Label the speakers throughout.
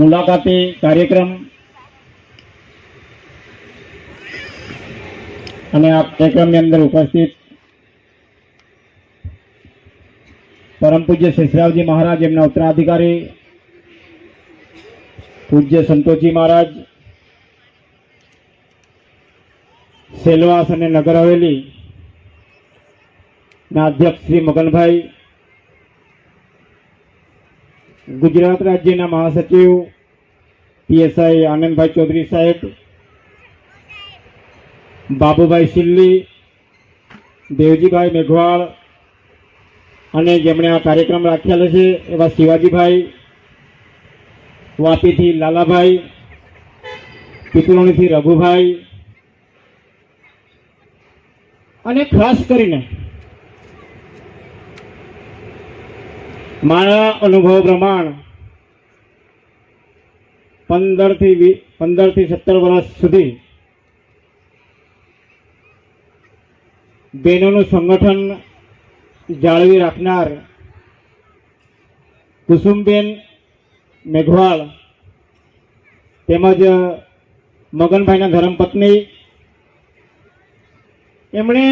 Speaker 1: મુલાકાતી કાર્યક્રમ અને આ કાર્યક્રમની અંદર ઉપસ્થિત પરમ પૂજ્ય શેષરાવજી મહારાજ, એમના ઉત્તરાધિકારી પૂજ્ય સંતોષજી મહારાજ, સેલવાસ અને નગર હવેલી ના અધ્યક્ષ શ્રી મગનભાઈ, ગુજરાત રાજ્યના મહાસચિવ પીએસઆઈ આનંદભાઈ ચૌધરી સાહેબ, બાબુભાઈ શિલ્લી, દેવજીભાઈ મેઘવાળ અને જેમણે આ કાર્યક્રમ રાખેલો છે એવા શિવાજીભાઈ, વાપીથી લાલાભાઈ, પીપલોણીથી રઘુભાઈ, અને ખાસ કરીને મારા અનુભવ પ્રમાણ 15 થી 17 વર્ષ સુધી બહેનોનું સંગઠન જાળવી રાખનાર કુસુમબેન મેઘવાળ તેમજ મગનભાઈના ધર્મપત્ની, એમણે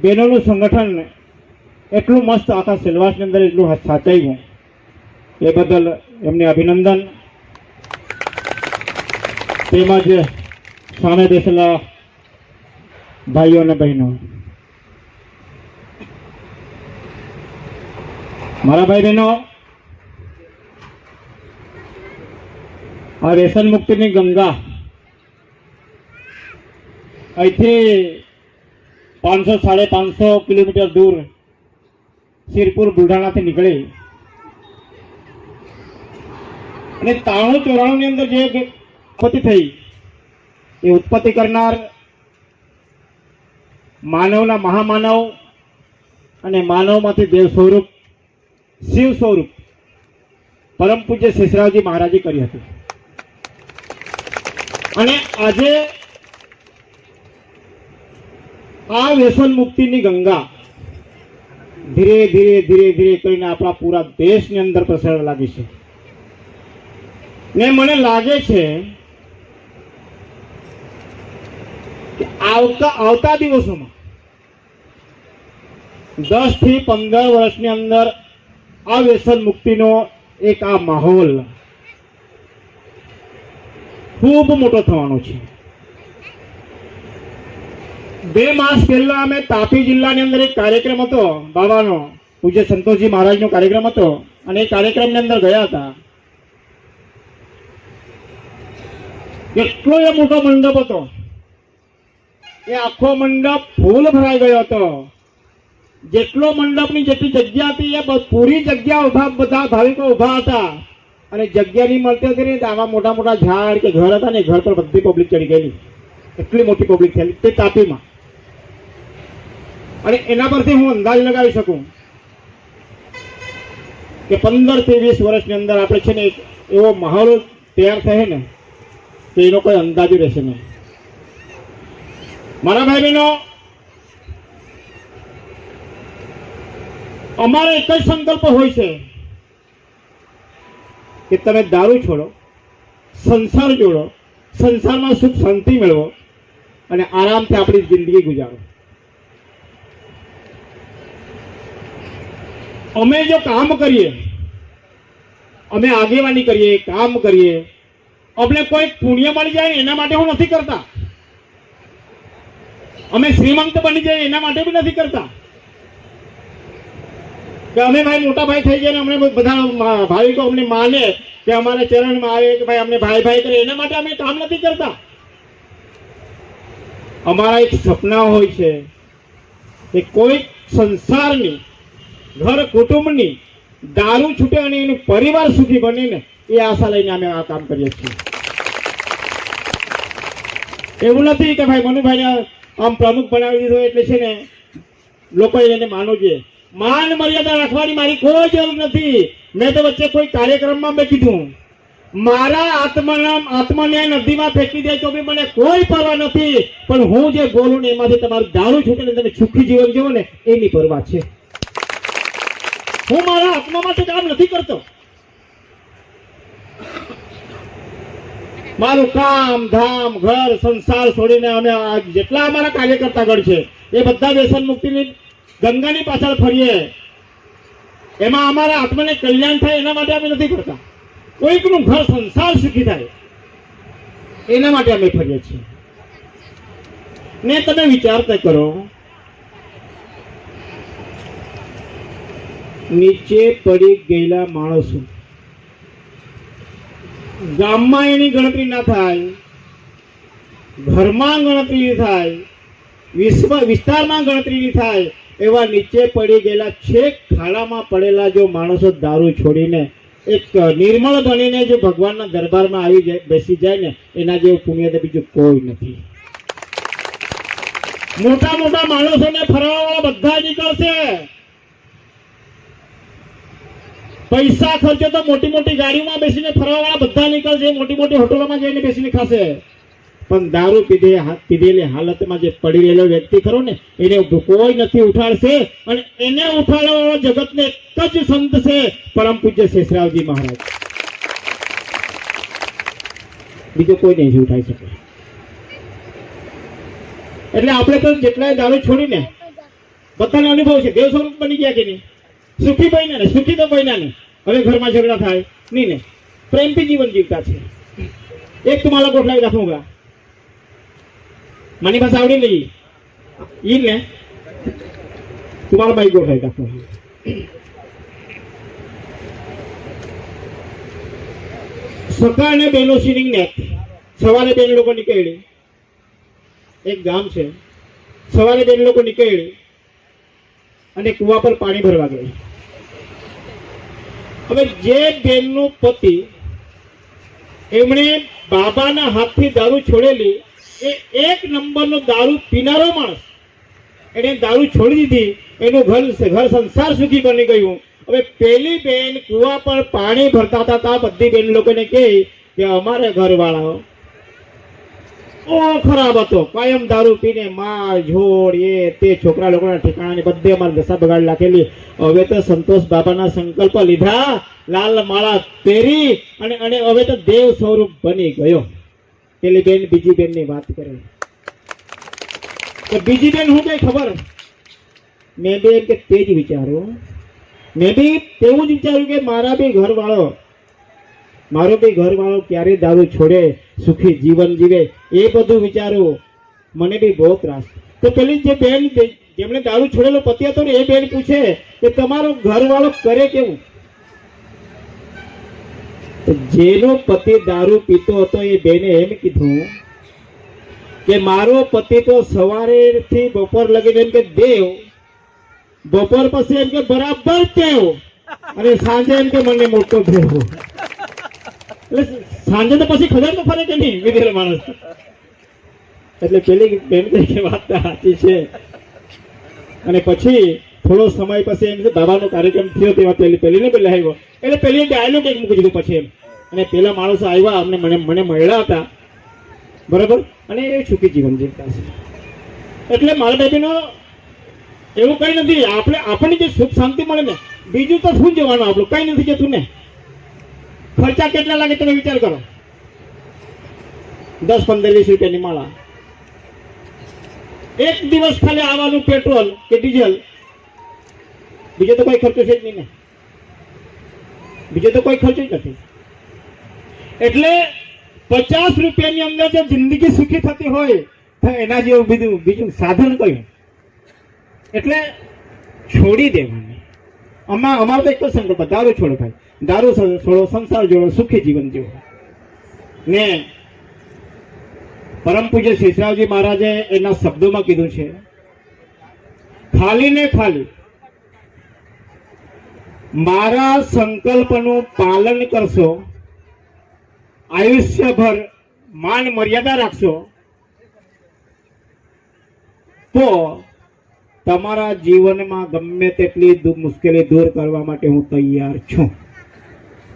Speaker 1: બહેનોનું સંગઠન એટલું મસ્ત આખા સેલવાસની અંદર એટલું સાચવ્યું, એ બદલ એમને અભિનંદન. તેમજ સામે બેસેલા ભાઈઓ અને બહેનો, મારા ભાઈ બહેનો, આ વ્યસન મુક્તિની ગંગા અહીંથી 500-550 કિલોમીટર દૂર સિરપુર બુલઢાણાથી નીકળી અને 93-94 ની અંદર જે ઉત્પત્તિ થઈ, એ ઉત્પત્તિ કરનાર માનવના મહામાનવ અને માનવમાંથી દેવ સ્વરૂપ, શિવ સ્વરૂપ પરમ પૂજ્ય શેષરાવજી મહારાજે કરી હતી. અને આજે આ વ્યસન મુક્તિની ગંગા ધીરે ધીરે ધીરે ધીરે કરીને આપણા પૂરા દેશની અંદર પ્રસરવા લાગી છે. ને મને લાગે છે કે આવતા દિવસોમાં 10 થી 15 વર્ષની અંદર આ વ્યસન મુક્તિનો એક આ માહોલ ખૂબ મોટો થવાનો છે. 2 માસ પહેલા અમે તાપી જિલ્લાની અંદર એક કાર્યક્રમ હતો, બાબાનો પૂજ્ય સંતોષજી મહારાજનો કાર્યક્રમ હતો, અને એ કાર્યક્રમની અંદર ગયા હતા. એટલો એ મોટો મંડપ હતો, એ આખો મંડપ ફૂલ ભરાઈ ગયો હતો. જેટલો મંડપની જેટલી જગ્યા હતી એ પૂરી જગ્યા બધા ભાવિકો ઉભા હતા, અને જગ્યા નહીં મળતી હતી ને આવા મોટા મોટા ઝાડ કે ઘર હતા ને ઘર પર બધી પબ્લિક ચડી ગયેલી, એટલી મોટી પબ્લિક થયેલી તે તાપીમાં. અને એના પરથી હું અંદાજ લગાવી શકું કે 15 થી 20 વર્ષની અંદર આપણે છે ને એવો માહોલ તૈયાર થશે ને કે એનો કોઈ અંદાજ રહેશે નહીં. મારા ભાઈ બહેનો, અમારો એક જ સંકલ્પ હોય છે કે તમે દારૂ છોડો, સંસાર જોડો, સંસારમાં સુખ શાંતિ મેળવો અને આરામથી આપણી જિંદગી ગુજારો. અમે જો કામ કરીએ, અમે આગેવાની કરીએ, કામ કરીએ, અમને કોઈ પુણ્ય મળી જાય એના માટે હું નથી કરતા, અમે શ્રીમંત બની જાય એના માટે બી નથી કરતા કે અમે ભાઈ મોટા ભાઈ થઈ જાય ને અમને બધા ભાવિકો અમને માને કે અમારા ચરણમાં આવે કે ભાઈ અમને ભાઈ ભાઈ કરે, એના માટે અમે કામ નથી કરતા. અમારા એક સપના હોય છે કે કોઈ સંસારની, ઘર કુટુંબની દારૂ છૂટે અને એનું પરિવાર સુખી બને ને, એ આશા લઈને અમે આ કામ કરીએ છીએ. એવું નથી કે ભાઈ મનુભાઈને આમ પ્રમુખ બનાવી દીધો એટલે છે ને લોકોએ એને માનવું જોઈએ. માન મર્યાદા રાખવાની મારી કોઈ જરૂર નથી. મેં તો વચ્ચે કોઈ કાર્યક્રમમાં મેં કીધું મારા આત્માને નદીમાં ફેંકી દે તો બી મને કોઈ પરવા નથી, પણ હું જે બોલું ને એમાંથી તમારું દારૂ છૂટે ને તમે સુખી જીવન જીવો ને એની પરવા છે. હું મારા આત્મા માટે કામ નથી કરતો. મારું કામ ધામ ઘર સંસાર છોડીને અમે આ જેટલા અમારા કાર્યકર્તા ગણ છે એ બધા વ્યસન મુક્તિની ગંગાની પાછળ ફરીએ. એમાં અમારા આત્માને કલ્યાણ થાય એના માટે અમે નથી કરતા. કોઈકનું ઘર સંસાર સુખી થાય એના માટે અમે ફરીએ છીએ. ને તમે વિચારતા કરો, નીચે પડી ગયેલા માણસો ગામમાં એની ગણતરી ના થાય, ઘરમાં ગણતરી થાય, વિસ્તારમાં ગણતરી થાય, એવા નીચે પડી ગયેલા છેક ખાડામાં પડેલા જો માણસો દારૂ છોડીને એક નિર્મળ બનીને જો ભગવાનના દરબારમાં આવી જાય, બેસી જાય ને, એના જેવું પુણ્ય તો બીજું કોઈ નથી. મોટા મોટા માણસોને ફરવાવાળા બધા નીકળશે. પૈસા ખર્ચો તો મોટી મોટી ગાડીમાં બેસીને ફરવાવાળા બધા નીકળશે, મોટી મોટી હોટલોમાં જઈને બેસીને ખાશે. પણ દારૂ પીધેલી હાલતમાં જે પડી રહેલો વ્યક્તિ ખરો ને, એને કોઈ નથી ઉઠાડશે. અને એને ઉઠાડવા જગતને એક જ સંત છે, પરમ પૂજ્ય શેષરાવજી મહારાજ. બીજો કોઈ નહીં ઉઠાઈ શકે. એટલે આપણે તો જેટલા દારૂ છોડીને બધાને અનુભવ છે, દેવ સ્વરૂપ બની ગયા કે નહીં? સુખી બન્યા ને, સુખી તો બન્યા ને. હવે ઘરમાં ઝઘડા થાય નહીં ને, પ્રેમથી જીવન જીવતા છે. એક તમારા ગોઠલાવી રાખુંગા, મારી પાસે આવડી નહીં ઈ ને, તમારા બાઈ ગોઠલાવી રાખો. સકા અને બેનો સિનિંગ ને સવારે બેન લોકો નીકળી, એક ગામ છે, સવારે બેન લોકો નીકળી અને કુવા પર પાણી ભરવા ગઈ. હવે જે બેનનો પતિ એમણે બાબાના હાથથી દારૂ છોડેલી, એ એક નંબરનો દારૂ પીનારો માણસ, એને દારૂ છોડી દીધી, એનું ઘર સંસાર સુખી બની ગયું. હવે પેલી બેન કુવા પર પાણી ભરતા હતા, બધી બેન લોકોને કહે કે અમારે ઘરવાળાઓ ખરાબ હતો, કાયમ દારૂ પીને માર ઝોડ એ તે છોકરા લોકોના ઠેકાણા બધે અમારી દશા બગાડી નાખેલી. હવે તો સંતોષ બાબાના સંકલ્પ લીધા, લાલ માળા પહેરી અને હવે તો દેવ સ્વરૂપ બની ગયો. પેલી બેન બીજી બેન ની વાત કરે તો બીજી બેન શું કઈ ખબર? મેં બેન કે તે જ વિચારું, મેં બી તેવું જ વિચાર્યું કે મારો બી ઘરવાળો ક્યારે દારૂ છોડે, સુખી જીવન જીવે, એ બધું વિચારું. મને બી બહુ ત્રાસ. તો પેલી જે બેન જેમણે દારૂ છોડેલો પતિ હતો ને, એ બેન પૂછે કે તમારો ઘરવાળો કરે કેવું? જેનો પતિ દારૂ પીતો હતો એ બેને એમ કીધું કે મારો પતિ તો સવારે થી બપોર લગીને એમ કે દેવ, બપોર પછી એમ કે બરાબર ટેવ, અને સાંજે એમ કે મને મોટો ભેવો. એટલે સાંજે તો પછી ખબર તો ફરે કે નહીં વિધેય માણસ. એટલે પેલી બેન કે વાત સાચી છે. અને પછી થોડો સમય પછી એમ બાબાનો કાર્યક્રમ થયો, તેવા પેલીને પેલા આવ્યો, એટલે પેલી ડાયલોગ એક મૂકી દીધું પછી એમ. અને પેલા માણસો આવ્યા, અમને મને મળ્યા હતા, બરાબર, અને એ સુખી જીવન જીવતા છે. એટલે મારા બેબીનો એવું કઈ નથી. આપણને જે સુખ શાંતિ મળે ને, બીજું તો શું જવાનું, આપણું કઈ નથી જતું ને. ખર્ચા કેટલા લાગે તમે વિચાર કરો. 10-15-20 રૂપિયાની માળા, એક દિવસ ખાલી આવવાનું પેટ્રોલ કે ડીઝલ, બીજો તો કોઈ ખર્ચો છે જ નહીં ને, બીજો તો કોઈ ખર્ચો જ નથી. એટલે 50 રૂપિયાની અંદર જો જિંદગી સુખી થતી હોય તો એના જેવું બીજું સાધન કયું? એટલે છોડી દેવાની. અમારો તો એક જ સંકલ્પ, દારૂ છોડો ભાઈ, દારૂ છોડો, સંસાર જોડો, સુખી જીવન જીવો. ને પરમ પૂજ્ય શેષરાવજી મહારાજે એના શબ્દોમાં કીધું છે, ખાલી ને ખાલી મારા સંકલ્પનું પાલન કરશો, આયુષ્યભર માન મર્યાદા રાખશો, તો તમારા જીવનમાં ગમે તેટલી મુશ્કેલી દૂર કરવા માટે હું તૈયાર છું.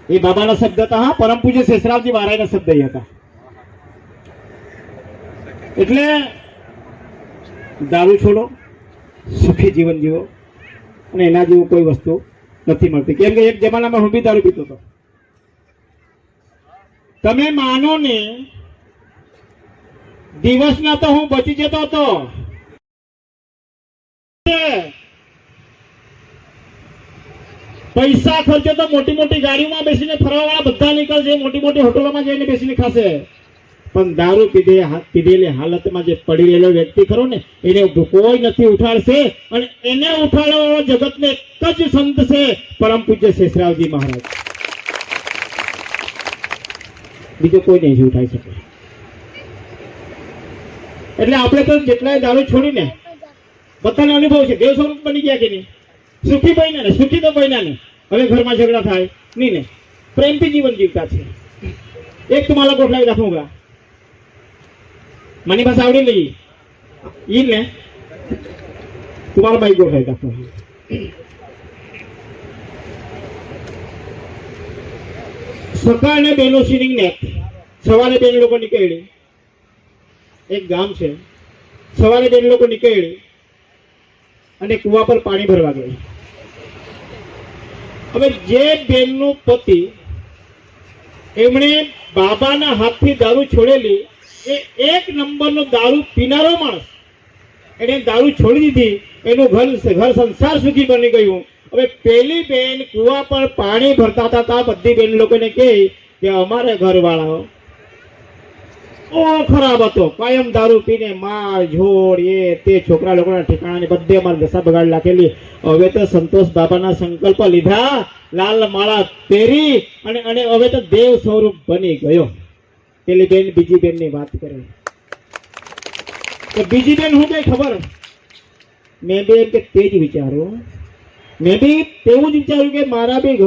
Speaker 1: એ બાબાના શબ્દ હતા. હા, પરમ પૂજ્ય શેષરાવજી મહારાજના શબ્દ હતા. એટલે દારૂ છોડો, સુખી જીવન જીવો, અને એના જેવું કોઈ વસ્તુ નથી મળતી. કેમ કે એક જમાનામાં હું બી દારૂ પીતો હતો, તમે માનો ને, દિવસના તો હું બચી જતો હતો. પૈસા ખર્ચે તો મોટી મોટી ગાડીમાં બેસીને ફરવાવાળા બધા નીકળશે, મોટી મોટી હોટલોમાં જઈને બેસીને ખાશે, પણ દારૂ પીધેલી હાલતમાં જે પડી રહેલો વ્યક્તિ ખરો ને, એને કોઈ નથી ઉઠાડશે. અને એને ઉઠાડવા જગતને એક જ સંત છે, પરમ પૂજ્ય શેષરાવજી મહારાજ. બીજો કોઈ નહીં ઉઠાઈ શકે. એટલે આપણે તો જેટલા દારૂ છોડીને બધાને અનુભવ છે, દેવ સ્વરૂપ બની ગયા કે નહીં? સુખી બન્યા ને, સુખી તો બન્યા ને. હવે ઘરમાં ઝઘડા થાય નહીં ને, પ્રેમથી જીવન જીવતા છે. એક તમારા ગોઠલાવી રાખુંગા, મને બસ આવડી લઈ ઈ ને તમારા બાઈ ગોઠલાવી રાખો. સકા અને બેનો સિનિંગ ને સવારે બેન લોકો નીકળી, એક ગામ છે, સવારે બેન લોકો નીકળી અને કુવા પર પાણી ભરવા ગઈ. હવે જે બેનનું પતિ એમણે બાબાના હાથથી દારૂ છોડેલી, એ એક નંબરનો દારૂ પીનારો માણસ, એને દારૂ છોડી દીધી, એનું ઘર સંસાર સુખી બની ગયું. હવે પેલી બેન કુવા પર પાણી ભરતા હતા, બધી બેન લોકોને કહે કે અમારે ઘરવાળાઓ ખરાબ હતો, કાયમ દારૂ પીને માર ઝોડ એ તે છોકરા લોકોના ઠેકાણા બધે અમારી દશા બગાડી નાખેલી. હવે તો સંતોષ બાબાના સંકલ્પ લીધા, લાલ માળા પહેરી અને હવે તો દેવ સ્વરૂપ બની ગયો. પેલી બેન બીજી બેન ની વાત કરે તો બીજી બેન શું કઈ ખબર? મેં બી એમ કે તે જ વિચારું, મેં બી તેવું જ વિચાર્યું કે મારો બી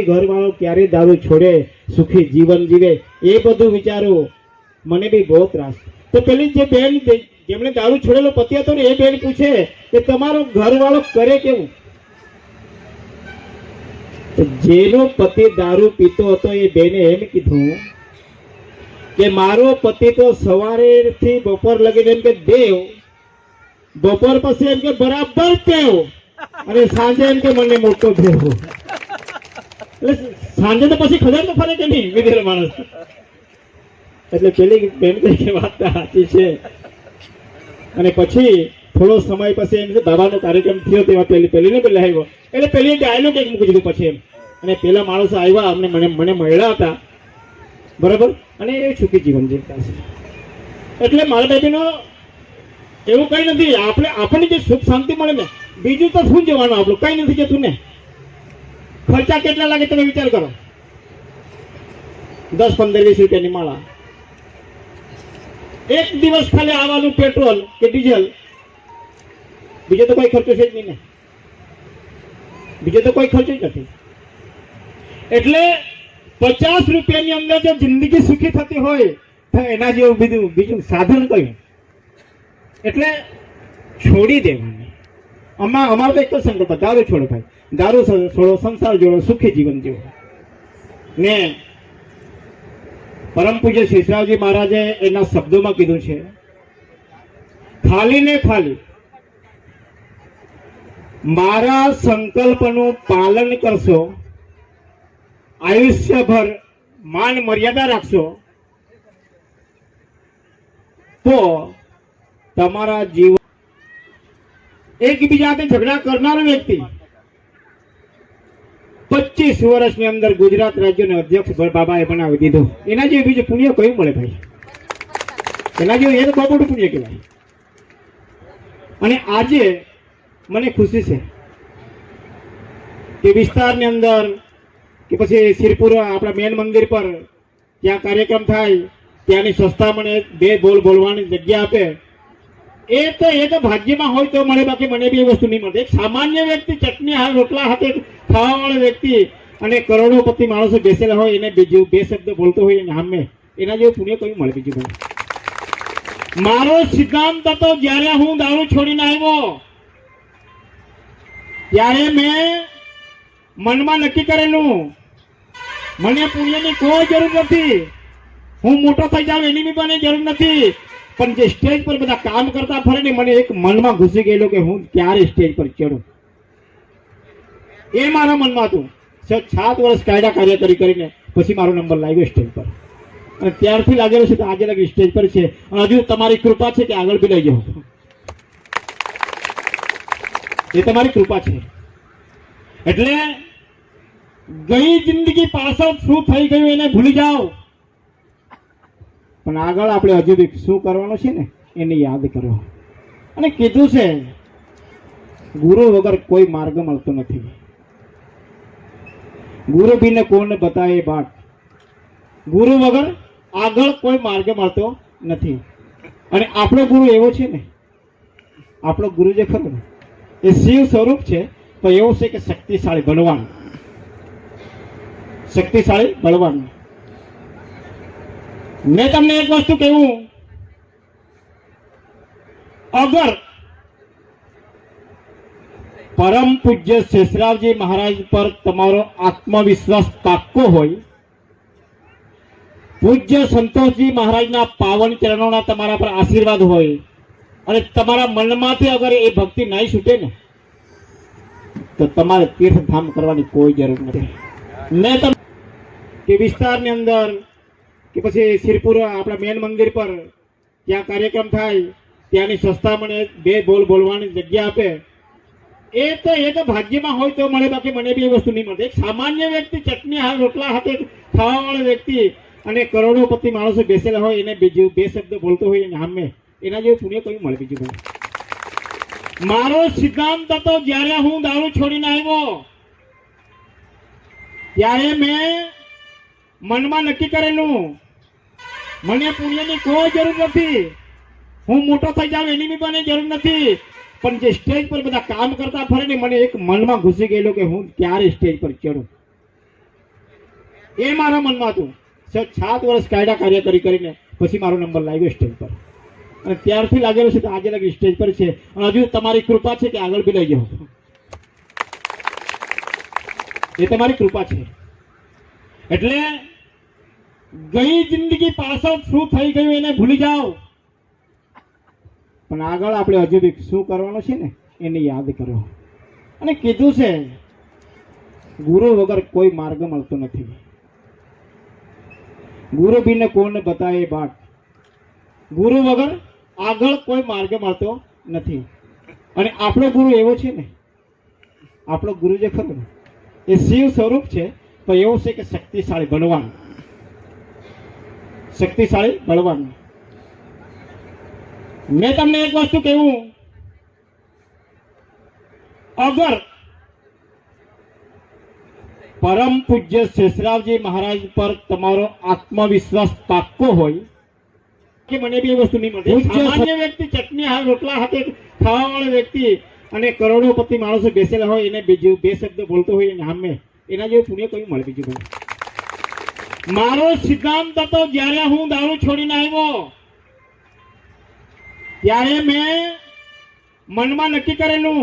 Speaker 1: ઘરવાળો ક્યારે દારૂ છોડે, સુખી જીવન જીવે, એ બધું વિચારું. મને બી બહુ ત્રાસ. તો પેલી જે બેન જેમણે દારૂ છોડેલો પતિ હતો ને, એ બેન પૂછે કે તમારો ઘરવાળો કરે કેવું? જેનો પતિ દારૂ પીતો હતો એ બેને એમ કીધું કે મારો પતિ તો સવારે થી બપોર લગીને એમ કે દેવ, બપોર પછી એમ કે બરાબર ટેવ, અને સાંજે એમ કે મને મોટો દેવ. એટલે સાંજે તો પછી ખબર તો ફરે કે નહીં વિધેય માણસ. એટલે પેલી બેન કે વાત સાચી છે. અને પછી થોડો સમય પછી એમ બાબાનો કાર્યક્રમ થયો, તેમાં પેલીને પેલા આવ્યો, એટલે પેલી ડાયલોગ એક મૂકી દીધું પછી એમ. અને પેલા માણસો આવ્યા, અમને મને મળ્યા હતા, બરાબર, અને એ સુખી જીવન જીવતા છે. એટલે મારા બેબીનો એવું કઈ નથી, આપણને જે સુખ શાંતિ મળે ને, બીજું તો શું જવાનું, આપણું કઈ નથી જતું ને. ખર્ચા કેટલા લાગે તમે વિચાર કરો, 10, 15, 20 રૂપિયાની માળા. એક દિવસ ખાલી આવવાનું પેટ્રોલ કે ડીઝલ, બીજો તો કોઈ ખર્ચો છે જ નહીં ને, બીજો તો કોઈ ખર્ચો જ નથી. એટલે 50 રૂપિયાની અંદર જો જિંદગી સુખી થતી હોય તો એના જેવું બીજું સાધન કયું? એટલે છોડી દેવાની. અમારો તો એક જ સંકલ્પ, દારૂ છોડો ભાઈ, દારૂ છોડો, સંસાર જોડો, સુખી જીવન જીવો. ને પરમ પૂજ્ય શેષરાવજી મહારાજે એના શબ્દોમાં કીધું છે, ખાલી ને ખાલી મારા સંકલ્પનું પાલન કરશો, આયુષ્યભર માન મર્યાદા રાખશો, તો તમારા જીવન. એકબીજા સાથે ઝઘડા કરનારો વ્યક્તિ 25 વર્ષની અંદર ગુજરાત રાજ્યનો અધ્યક્ષ બાબાએ બનાવી દીધો. એના જેવું બીજું પુણ્ય કયું મળે ભાઈ? એના જેવું એ તો બહુ મોટું પુણ્ય કહેવાય. અને આજે મને ખુશી છે કે વિસ્તારની અંદર કે પછી શિરપુર આપણા મેન મંદિર પર ત્યાં કાર્યક્રમ થાય, ત્યાંની સંસ્થા મને 2 બોલ બોલવાની જગ્યા આપે. એ તો ભાગ્યમાં હોય તો મળે, બાકી મને બી એ વસ્તુ નહીં મળે. એક સામાન્ય વ્યક્તિ ચટણી હાલ રોટલા હાથે ખાવાવાળો વ્યક્તિ અને કરોડોપતિ માણસો બેસેલા હોય, એને બીજું 2 શબ્દ બોલતો હોય એને સામે, એના જેવું પુણ્ય કયું મળે બીજું ભાઈ? મારો સિદ્ધાંત હતો, જ્યારે હું દારૂ છોડીને આવ્યો ત્યારે મેં મનમાં નક્કી કરેલું, મને પુણ્યની કોઈ જરૂર નથી, હું મોટો થઈ જાઉં એની બી મને જરૂર નથી, પણ જે સ્ટેજ પર બધા કામ કરતા ફરે ને, મને એક મનમાં ઘૂસી ગયેલો કે હું ક્યારે સ્ટેજ પર ચડું, એ મારા મનમાં હતું. 7 વર્ષ કાયદા કાર્ય કરીને પછી મારો નંબર લાગ્યો સ્ટેજ પર, અને ત્યારથી લાગેલો છે તો આજે લગી સ્ટેજ પર છે, અને હજુ તમારી કૃપા છે કે આગળ બી લઈ જાઓ, એ તમારી કૃપા છે. એટલે ગઈ જિંદગી પાછળ શું થઈ ગયું એને ભૂલી જાઓ, પણ આગળ આપણે હજુ બી શું કરવાનું છે ને એને યાદ કરો. અને કીધું છે ગુરુ વગર કોઈ માર્ગ મળતો નથી, ગુરુ બીને કોને બતાવે બાટ, ગુરુ વગર આગળ કોઈ માર્ગ મળતો નથી. અને આપણો ગુરુ એવો છે ને, આપણો ગુરુ જે ખરો ને એ શિવ સ્વરૂપ છે, પણ એવું છે કે શક્તિશાળી બળવાન, શક્તિશાળી બળવાન. મેં તમને એક વસ્તુ કહ્યું, અગર પરમ પૂજ્ય શેષરાવજી મહારાજ પર તમારો આત્મવિશ્વાસ પાક્કો હોય, પૂજ્ય સંતોષજી મહારાજના પાવન ચરણોના તમારા પર આશીર્વાદ હોય, અને તમારા મનમાંથી અગર એ ભક્તિ નહીં છૂટે ને તો તમારે તીર્થધામ કરવાની કોઈ જરૂર નથી. મેં તમને કે વિસ્તારની અંદર કે પછી શિરપુર આપણા મેન મંદિર પર ત્યાં કાર્યક્રમ થાય, ત્યાંની સંસ્થા મને બે બોલ બોલવાની જગ્યા આપે, એ તો ભાગ્યમાં હોય તો મળે, બાકી મને બી એ વસ્તુ નહીં મળતી. એક સામાન્ય વ્યક્તિ ચટણી રોટલા હાથે ખાવાવાળો વ્યક્તિ અને કરોડોપતિ માણસો બેસેલા હોય એને બીજું બે શબ્દ બોલતો હોય એને સામે, એના જેવું પુણ્ય કયું મળે બીજું બધું. મારો સિદ્ધાંત હતો, જ્યારે હું દારૂ છોડીને આવ્યો ત્યારે મેં મનમાં નક્કી કરેલું મને પુણ્યની કોઈ જરૂર નથી, હું મોટો થઈ જાઉં એની બી મને જરૂર નથી, પણ જે સ્ટેજ પર બધા કામ કરતા ફરે ને મને એક મનમાં ઘૂસી ગયેલું કે હું ક્યારે સ્ટેજ પર ચડું, એ મારા મનમાં હતું. 7 વર્ષ કાયદા કાર્ય કરીને પછી મારો નંબર લાગ્યો સ્ટેજ પર, અને ત્યારથી લાગેલો છે તો આજે લગી સ્ટેજ પર છે, અને હજુ તમારી કૃપા છે કે આગળ બી લઈ જાઓ, એ તમારી કૃપા છે. એટલે ગઈ જિંદગી પાછળ શું થઈ ગયું એને ભૂલી જાઓ, પણ આગળ આપણે હજુ બી શું કરવાનું છે ને એને યાદ કરો. અને કીધું છે ગુરુ વગર કોઈ માર્ગ મળતો નથી, ગુરુ બીને કોને બતાવે બાટ, ગુરુ વગર આગળ કોઈ માર્ગ મળતો નથી. અને આપણો ગુરુ એવો છે ને, આપણો ગુરુ જે ખરો ને એ શિવ સ્વરૂપ છે, પણ એવું છે કે શક્તિશાળી બળવાન, શક્તિશાળી બળવાન. મેં તમને એક વસ્તુ કહ્યું, અગર પરમ પૂજ્ય શેષરાવજી મહારાજ પર તમારો આત્મવિશ્વાસ પાક્કો હોય, કે મને બી એ વસ્તુ નહીં મળતી. સામાન્ય વ્યક્તિ ચટણી રોટલા હાથે ખાવાવાળો વ્યક્તિ અને કરોડોપતિ માણસો બેસેલા હોય એને બીજું બે શબ્દ બોલતો હોય એને સામે, એના જેવું પુણ્ય કયું મળે બીજું બધું. મારો સિદ્ધાંત હતો, જ્યારે હું દારૂ છોડીને આવ્યો ત્યારે મેં મનમાં નક્કી કરેલું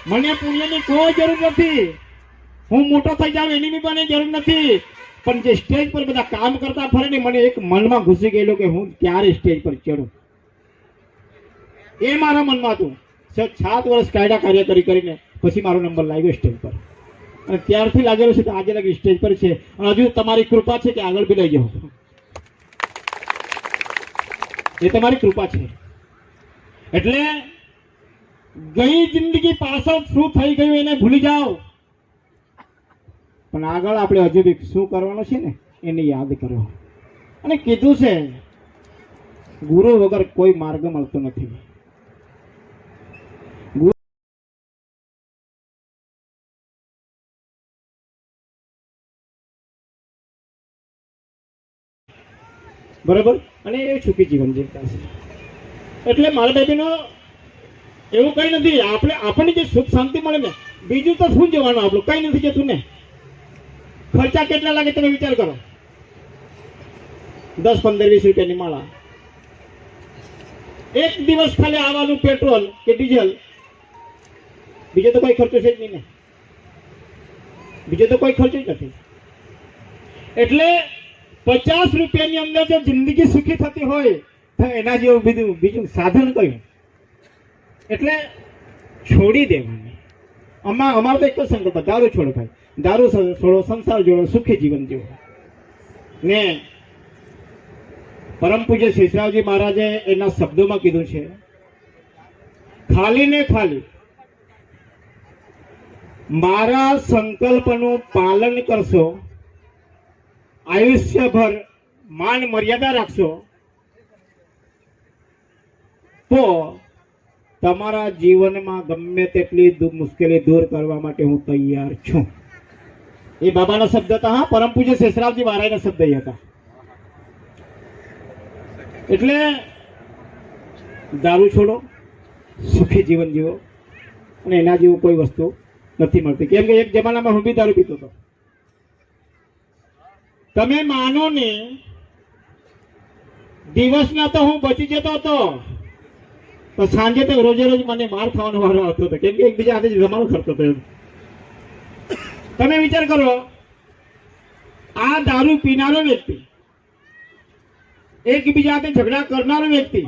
Speaker 1: મને પુણ્યની કોઈ જરૂર નથી, હું મોટો થઈ જાઉં એની બી મને જરૂર નથી, પણ જે સ્ટેજ પર બધા કામ કરતા ફરે ને મને એક મનમાં ઘૂસી ગયેલું કે હું ક્યારે સ્ટેજ પર ચડું, એ મારા મનમાં હતું. 7 વર્ષ કાયદા કાર્ય કરીને પછી મારો નંબર લાગ્યો સ્ટેજ પર, અને ત્યારથી લાગેલો છે તો આજે લગી સ્ટેજ પર છે, અને હજુ તમારી કૃપા છે કે આગળ બી લઈ જાઓ, એ તમારી કૃપા છે. એટલે ગઈ જિંદગી પાછળ શું થઈ ગયું એને ભૂલી જાઓ, પણ આગળ આપણે હજુ બી શું કરવાનું છે ને એને યાદ કરો. અને કીધું છે ગુરુ વગર કોઈ માર્ગ મળતો નથી, બરાબર. અને એ સુખી જીવન જીવતા છે. એટલે મારા બેબીનો એવું કઈ નથી, આપણને જે સુખ શાંતિ મળે ને બીજું તો શું જવાનું, આપણું કઈ નથી જતું ને. ખર્ચા કેટલા લાગે તમે વિચાર કરો, 10, 15, 20 રૂપિયાની માળા, એક દિવસ ખાલી આવવાનું પેટ્રોલ કે ડીઝલ, બીજો તો કોઈ ખર્ચો છે જ નહીં ને, બીજો તો કોઈ ખર્ચો જ નથી. એટલે 50 રૂપિયાની અંદર જો જિંદગી સુખી થતી હોય તો એના જેવું બીજું સાધન કયું. એટલે છોડી દેવાની, અમારો તો એક જ સંકલ્પ, દારૂ છોડો ભાઈ, દારૂ છોડો, સંસાર જોડો, સુખી જીવન જીવો. ને પરમ પૂજ્ય શેષરાવજી મહારાજે એના શબ્દોમાં કીધું છે, ખાલી ને ખાલી મારા સંકલ્પનું પાલન કરશો, આયુષ્યભર માન મર્યાદા રાખશો, તો તમારા જીવનમાં ગમે તેટલી મુશ્કેલી દૂર કરવા માટે હું તૈયાર છું. એ બાબાના શબ્દ હતા. હા, પરમ પૂજ્ય શેષરાવજી મહારાજના શબ્દ હતા. એટલે દારૂ છોડો, સુખી જીવન જીવો, અને એના જેવું કોઈ વસ્તુ નથી મળતી. કેમ કે એક જમાનામાં હું બી દારૂ પીતો હતો. તમે માનો ને, દિવસના તો હું બચી જતો હતો, તો સાંજે તો રોજે રોજ મને માર ખાવાનો વારો આવતો હતો. કેમ કે એકબીજા સાથે જમાનો કરતો હતો. તમે વિચાર કરો, આ દારૂ પીનારો વ્યક્તિ, એકબીજા સાથે ઝઘડા કરનારો વ્યક્તિ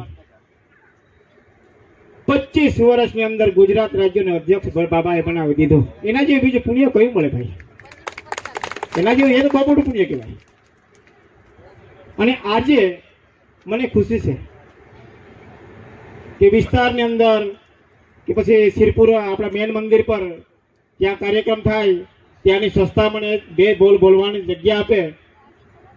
Speaker 1: 25 વર્ષની અંદર ગુજરાત રાજ્યનો અધ્યક્ષ બાબાએ બનાવી દીધો. એના જેવું બીજું પુણ્ય કયું મળે ભાઈ? એના જેવું એ તો બહુ મોટું પુણ્ય કહેવાય. અને આજે મને ખુશી છે કે વિસ્તારની અંદર કે પછી શિરપુર આપણા મેન મંદિર પર ત્યાં કાર્યક્રમ થાય, ત્યાંની સંસ્થા મને 2 બોલ બોલવાની જગ્યા આપે.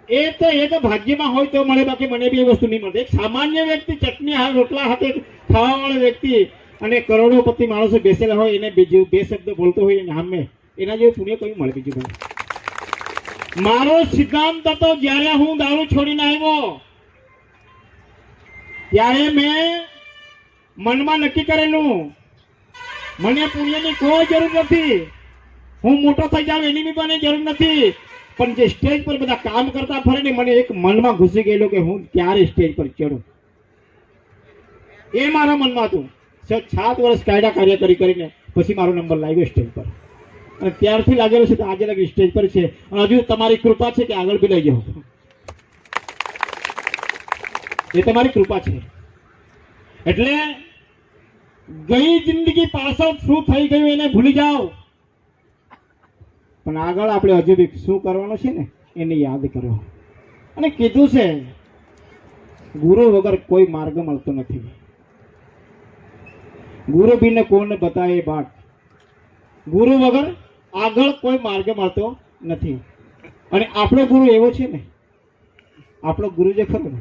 Speaker 1: એ તો ભાગ્યમાં હોય તો મળે, બાકી મને બી એ વસ્તુ નહીં મળે. એક સામાન્ય વ્યક્તિ, ચટણી રોટલા હાથે ખાવાવાળો વ્યક્તિ અને કરોડોપતિ માણસો બેસેલા હોય, એને બીજું 2 શબ્દ બોલતો હોય એને સામે, એના જેવું પુણ્ય કયું મળે બીજું ભાઈ? મારો સિદ્ધાંત હતો, જ્યારે હું દારૂ છોડીને આવ્યો ત્યારે મેં મનમાં નક્કી કરેલું, મને પુણ્યની કોઈ જરૂર નથી, હું મોટો થઈ જાઉં એની બી મને જરૂર નથી, પણ જે સ્ટેજ પર બધા કામ કરતા ફરે ને, મને એક મનમાં ઘૂસી ગયેલું કે હું ક્યારે સ્ટેજ પર ચડું. એ મારા મનમાં હતું. 7 વર્ષ કાયદા કાર્ય કરીને પછી મારો નંબર લાગ્યો સ્ટેજ પર, અને ત્યારથી લાગેલો છે તો આજે લગી સ્ટેજ પર છે. અને હજુ તમારી કૃપા છે કે આગળ બી લઈ જાઓ, એ તમારી કૃપા છે. એટલે ગઈ જિંદગી પાછળ શું થઈ ગયું એને ભૂલી જાઓ, પણ આગળ આપણે હજુ બી શું કરવાનું છે ને એને યાદ કરો. અને કીધું છે, ગુરુ વગર કોઈ માર્ગ મળતો નથી, ગુરુ બીને કોને બતાવે બાટ. ગુરુ વગર આગળ કોઈ માર્ગ મળતો નથી. અને આપણો ગુરુ એવો છે ને, આપણો ગુરુ જે ખરો ને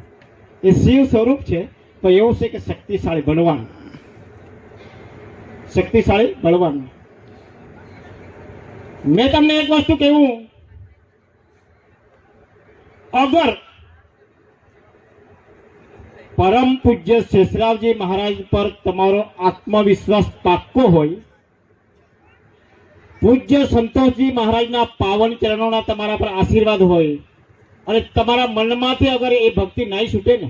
Speaker 1: એ શિવ સ્વરૂપ છે, તો એવું છે કે શક્તિશાળી બળવાન, શક્તિશાળી બળવાન. મેં તમને એક વસ્તુ કહેવું, અગર પરમ પૂજ્ય શેષરાવજી મહારાજ પર તમારો આત્મવિશ્વાસ પાક્કો હોય, પૂજ્ય સંતોષજી મહારાજના પાવન ચરણોના તમારા પર આશીર્વાદ હોય, અને તમારા મનમાંથી અગર એ ભક્તિ નહીં છૂટે ને,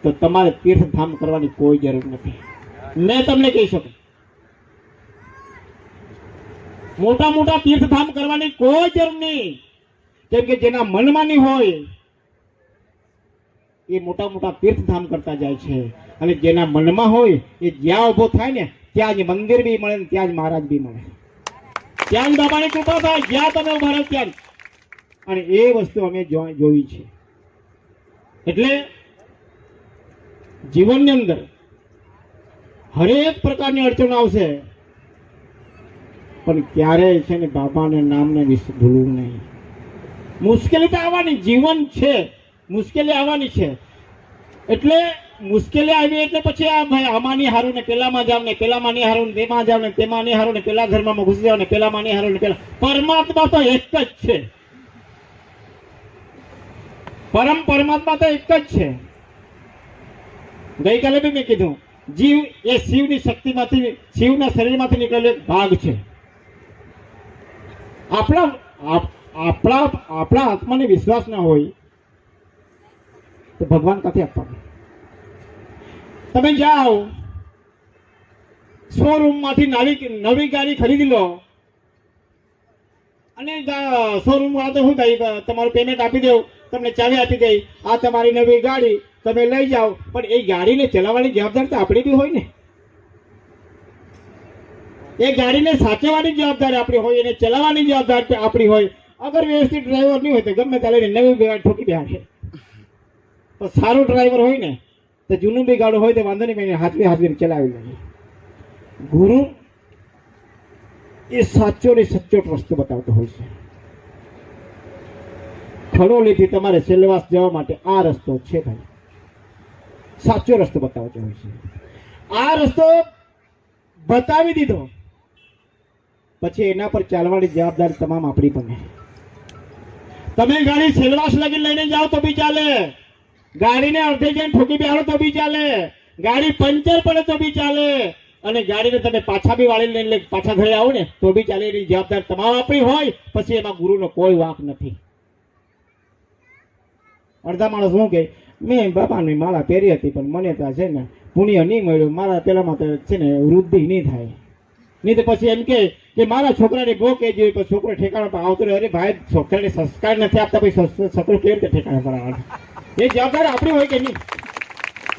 Speaker 1: તો તમારે તીર્થધામ કરવાની કોઈ જરૂર નથી. મેં તમને કહી શકું, મોટા મોટા તીર્થધામ કરવાની કોઈ જરૂર નહીં. કેમ કે જેના મનમાં નહીં હોય એ મોટા મોટા તીર્થધામ કરતા જાય છે, અને જેના મનમાં હોય એ જ્યાં ઉભો થાય ને ત્યાં જ મંદિર બી મળે, ત્યાં જ મહારાજ બી મળે, ત્યાં જ બાબાની કૃપા થાય, જ્યાં તમે ઉભા રહો ત્યાં. અને એ વસ્તુ અમે જોઈ છે. એટલે જીવનની અંદર હરેક પ્રકારની અડચણો આવશે, પણ ક્યારેય છે ને બાબાના નામને ભૂલવું નહીં. મુશ્કેલી તો આવવાની, જીવન છે, મુશ્કેલી આવવાની છે. એટલે મુશ્કેલી આવી એટલે પછી આ ભાઈ આમાં નહીં હારું ને પેલામાં જાવ ને, પેલામાં નહીં હારું ને તેમાં જાવ ને, તેમાં નહીં હારું ને પેલા ઘરમાં ઘૂસી જાવ ને, પેલામાં નહીં હારું ને પેલા. પરમાત્મા તો એક જ છે, પરમાત્મા તો એક જ છે. ગઈકાલે બી મેં કીધું, જીવ એ શિવની શક્તિમાંથી, શિવના શરીરમાંથી નીકળેલો એક ભાગ છે. આપણા આત્માને વિશ્વાસ ના હોય તો ભગવાન કાથી આપવાનું? તમે જાઓ શોરૂમ માંથી નવી ગાડી ખરીદી લો, અને શોરૂમ વાળા તો શું થાય, તમારું પેમેન્ટ આપી દો, તમને ચાવી આપી દે, આ તમારી નવી ગાડી, તમે લઈ જાઓ. પણ એ ગાડીને ચલાવવાની જવાબદારી તો આપણી બી હોય ને. એ ગાડીને સાચવવાની જવાબદારી આપણી હોય, એને ચલાવવાની જવાબદારી આપણી હોય. અગર વ્યવસ્થિત ડ્રાઈવર નહીં હોય તો ગમે ત્યારે નવી ગાડી ઠોકી બેસે. તો સારો ડ્રાઈવર હોય ને તો જૂનું બી ગાડું હોય તો વાંધો નહીં, હાથવી ચલાવી લે. ગુરુ એ સાચો ને સચ્ચો રસ્તો બતાવતો હોય છે. ખડોલીથી તમારે સેલવાસ જવા માટે આ રસ્તો છે ભાઈ, સાચો રસ્તો બતાવતો હોય છે. આ રસ્તો બતાવી દીધો પછી એના પર ચાલવાની જવાબદારી તમામ આપણી બને. તમે ગાડી સેલવાસ લગી લઈને જાઓ તો બી ચાલે, ગાડીને અડધે જઈને ઠોકી બેહાડો તો બી ચાલે, ગાડી પંચર પડે તો બી ચાલે, અને ગાડીને તમે પાછા બી વાળી લઈને પાછા ઘરે આવો ને તો બી ચાલે. એની જવાબદારી તમામ આપણી હોય. પછી એમાં ગુરુનો કોઈ વાંક નથી. અડધા માણસ શું કે મેં બાપાની માળા પહેરી હતી પણ મને તો છે ને પુણ્ય નહીં મળ્યું, મારા પેલામાં તો છે ને વૃદ્ધિ નહીં થાય. નહીં તો પછી એમ કે મારા છોકરાને બહુ કહેજો પછી છોકરો ઠેકાણા પર આવતો રહે. અરે ભાઈ, છોકરાને સંસ્કાર નથી આપતા પછી છોકરો કેવી રીતે ઠેકાણા પર આવવાનું? એ જવાબદારી આપણી હોય કે નહીં?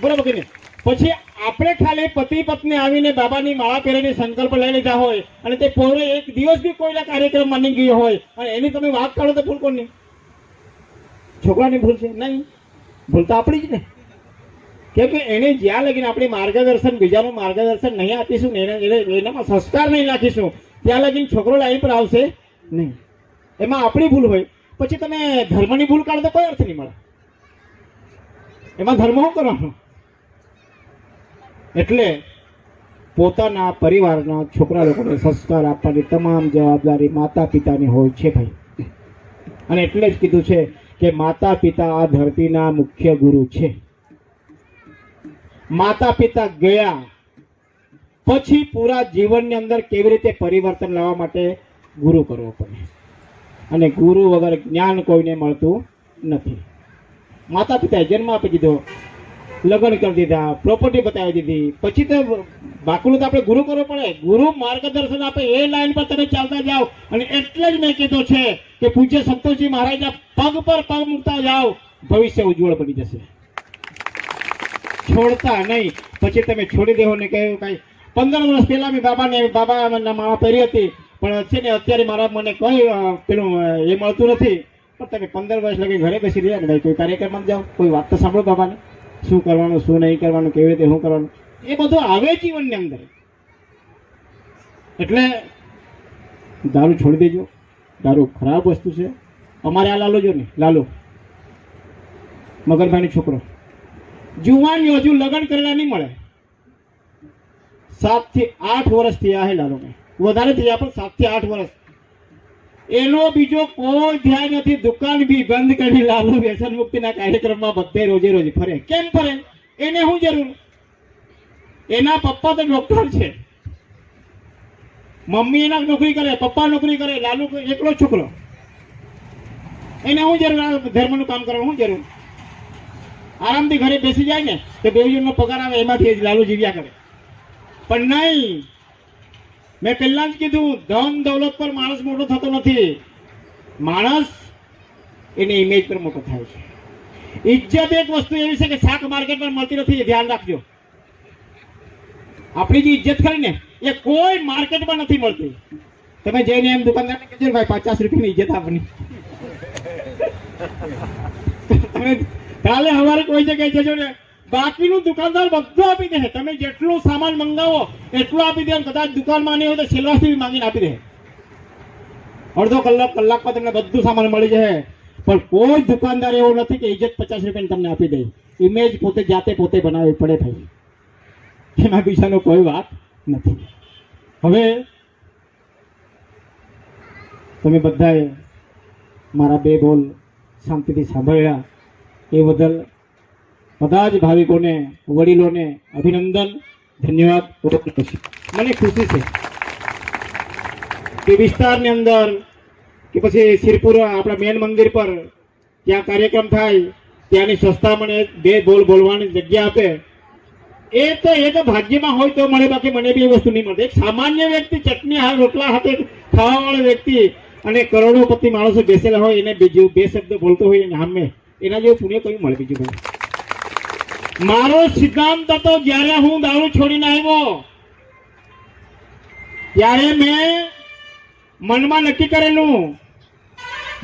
Speaker 1: બરોબર કે નહીં? પછી આપણે ખાલી પતિ પત્ની આવીને બાબાની માળા પહેરીને સંકલ્પ લઈ લીધા હોય અને તે પોરે એક દિવસ બી કોઈના કાર્યક્રમ માની ગયો હોય અને એની તમે વાત કાઢો તો ભૂલ કોની? છોકરાની ભૂલ છે? નહીં, ભૂલ તો આપણી જ ને. કેમ કે એને જ્યાં લગીને આપણે માર્ગદર્શન, બીજાનું માર્ગદર્શન નહીં આપીશું ને, એનામાં સંસ્કાર નહીં નાખીશું, ત્યાં લગીને છોકરો લાઈન પર આવશે નહીં. એમાં આપણી ભૂલ હોય. પછી તમે ધર્મની ભૂલ કાઢો તો કોઈ અર્થ નહીં મળે. એમાં ધર્મ શું કરવાનો? એટલે પોતાના પરિવારના છોકરા લોકોને સંસ્કાર આપવાની તમામ જવાબદારી માતા પિતાની હોય છે ભાઈ. અને એટલે જ કીધું છે કે માતા પિતા આ ધરતીના મુખ્ય ગુરુ છે. માતા પિતા ગયા પછી પૂરા જીવનની અંદર કેવી રીતે પરિવર્તન લાવવા માટે ગુરુ કરવો પડે. અને ગુરુ વગર જ્ઞાન કોઈને મળતું નથી. માતા પિતાએ જન્મ આપી દીધો, લગ્ન કરી દીધા, પ્રોપર્ટી બતાવી દીધી, પછી તો બાકીનું તો આપણે ગુરુ કરવો પડે. ગુરુ માર્ગદર્શન આપે એ લાઈન પર તમે ચાલતા જાઓ. અને એટલે જ મેં કીધું છે કે પૂજ્ય સંતોષજી મહારાજના પગ પર પગ મૂકતા જાઓ, ભવિષ્ય ઉજ્જવળ બની જશે. છોડતા નહીં. પછી તમે છોડી દેવો ને કહ્યું કઈ 15 વર્ષ પહેલા મેં બાબાના માળા પહેરી હતી પણ છે ને અત્યારે મારા મને કોઈ પેલું એ મળતું નથી. પણ તમે 15 વર્ષ લગી ઘરે બેસી રહ્યા ને ભાઈ, કોઈ કાર્યક્રમમાં જાઓ, કોઈ વાત તો સાંભળો બાબાને, શું કરવાનું શું નહીં કરવાનું, કેવી રીતે શું કરવાનું, એ બધું આવે જીવનની અંદર. એટલે દારૂ છોડી દેજો. દારૂ ખરાબ વસ્તુ છે. અમારે આ લાલો જો ને, લાલો મગરભાઈનો છોકરો, જુવાનીઓ હજુ લગ્ન કરેલા નહીં મળે. 7 થી 8 વર્ષ થયા હે લાલોને, વધારે થયા પણ 7 થી 8 વર્ષ. એનો બીજો કોઈ ધ્યાન નથી. દુકાન બી બંધ કરી લાલો વ્યસન મુક્તિના કાર્યક્રમમાં બધે રોજે રોજ ફરે. કેમ ફરે? એને શું જરૂર? એના પપ્પા તો ડોક્ટર છે, મમ્મી એના નોકરી કરે, પપ્પા નોકરી કરે, લાલુ એકલો છોકરો. એને શું જરૂર ધર્મનું કામ કરવાનું? શું જરૂર? આરામથી ઘરે બેસી જાય ને તો 2 જણનો પગાર આવે, એમાંથી જ લાલુ જીવ્યા કરે. પણ નહીં, મેં પહેલા જ કીધું, ધન દૌલત પર માણસ મોટો થતો નથી. માણસ એની ઇમેજ પર મોટો થાય છે. ઇજ્જત એક વસ્તુ એવી છે કે શાક માર્કેટમાં મળતી નથી, ધ્યાન રાખજો. આપણી જે ઇજ્જત ખરી ને એ કોઈ માર્કેટમાં નથી મળતી. તમે જઈને એમ દુકાનદારને કહેજો ભાઈ 50 રૂપિયાની ઇજ્જત આપની. તમે કાલે સવારે કોઈ જગ્યાએ જજો ને, બાકીનું દુકાનદાર બધું આપી દે. તમે જેટલું સામાન મંગાવો એટલું આપી દે. કદાચ દુકાનમાં નહીં હોય તો સેલવાસથી માંગીને આપી દે. અડધો કલાકમાં તમને બધું સામાન મળી જાય. પણ કોઈ દુકાનદાર એવો નથી કે ઇજ્જત 50 રૂપિયાની તમને આપી દે. ઇમેજ પોતે જાતે પોતે બનાવવી પડે ભાઈ, એમાં બીજાનો કોઈ વાત નથી. હવે તમે બધાએ મારા 2 બોલ શાંતિથી સાંભળ્યા એ બદલ બધા જ ભાવિકોને, વડીલોને અભિનંદન, ધન્યવાદ. મને ખુશી છે કે વિસ્તારની અંદર કે પછી શિરપુર આપણા મેન મંદિર પર ત્યાં કાર્યક્રમ થાય, ત્યાંની સંસ્થા મને 2 બોલ બોલવાની જગ્યા આપે. એ તો ભાગ્યમાં હોય તો મળે, બાકી મને બી એ વસ્તુ નહીં મળે. એક સામાન્ય વ્યક્તિ ચટણી રોટલા હાથે ખાવાવાળો વ્યક્તિ અને કરોડોપતિ માણસો બેસેલા હોય એને બીજું 2 શબ્દ બોલતો હોય એને સામે, એના જેવું પુણ્ય કયું મળે બીજું ભાઈ? મારો સિદ્ધાંત હતો, જ્યારે હું દારૂ છોડીને આવ્યો ત્યારે મેં મનમાં નક્કી કરેલું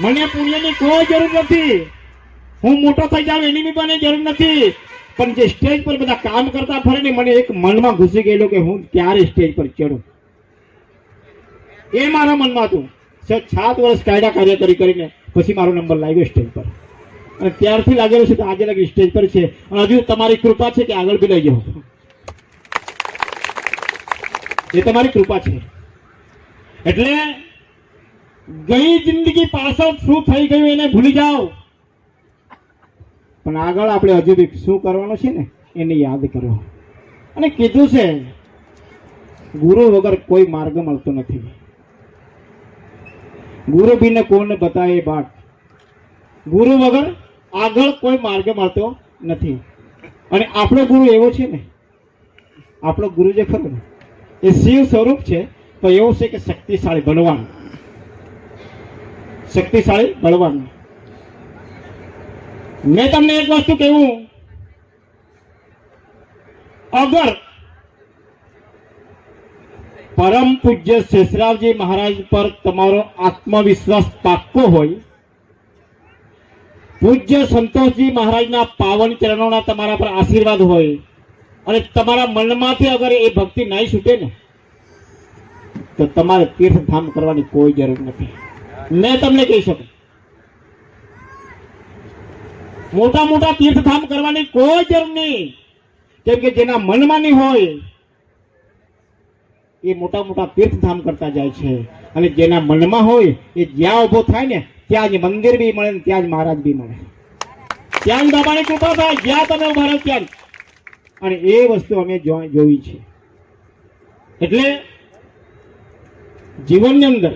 Speaker 1: મને પુણ્યની કોઈ જરૂર નથી, હું મોટો થઈ જાઉં એની બી મને જરૂર નથી, પણ જે સ્ટેજ પર બધા કામ કરતા ફરે ને મને એક મનમાં ઘૂસી ગયેલું કે હું ક્યારે સ્ટેજ પર ચડું, એ મારા મનમાં હતું. 7 વર્ષ કાયદા કાર્ય કરીને પછી મારો નંબર લાગ્યો સ્ટેજ પર, અને ત્યારથી લાગેલો છે તો આજે લગી સ્ટેજ પર છે. અને હજુ તમારી કૃપા છે કે આગળ બી લઈ જાઓ, એ તમારી કૃપા છે. એટલે ગઈ જિંદગી પાછળ શું થઈ ગયું એને ભૂલી જાઓ, પણ આગળ આપણે હજુ બી શું કરવાનું છે ને એને યાદ કરો. અને કીધું છે ગુરુ વગર કોઈ માર્ગ મળતો નથી, ગુરુ બીને કોને બતાવે બાટ, ગુરુ વગર આગળ કોઈ માર્ગ મળતો નથી. અને આપણો ગુરુ એવો છે ને, આપણો ગુરુ જે ખરો ને એ શિવ સ્વરૂપ છે, તો એવું છે કે શક્તિશાળી બળવાન, શક્તિશાળી બળવાન. મેં તમને એક વસ્તુ કહ્યું, અગર પરમ પૂજ્ય શેષરાવજી મહારાજ પર તમારો આત્મવિશ્વાસ પાક્કો હોય, પૂજ્ય સંતોષજી મહારાજના પાવન ચરણોના તમારા પર આશીર્વાદ હોય, અને તમારા મનમાંથી અગર એ ભક્તિ નહીં છૂટે ને તો તમારે તીર્થધામ કરવાની કોઈ જરૂર નથી. મેં તમને કહી શકું, મોટા મોટા તીર્થધામ કરવાની કોઈ જરૂર નહીં, કેમ કે જેના મનમાં નહીં હોય એ મોટા મોટા તીર્થધામ કરતા જાય છે, અને જેના મનમાં હોય એ જ્યાં ઉભો થાય ને ત્યાં જ મંદિર બી મળે, ત્યાં જ મહારાજ બી મળે, ત્યાં જ બાબાની કૃપા થાય, જ્યાં તમે ઉભા રહો ત્યાં. અને એ વસ્તુ અમે જોઈ છે. એટલે જીવનની અંદર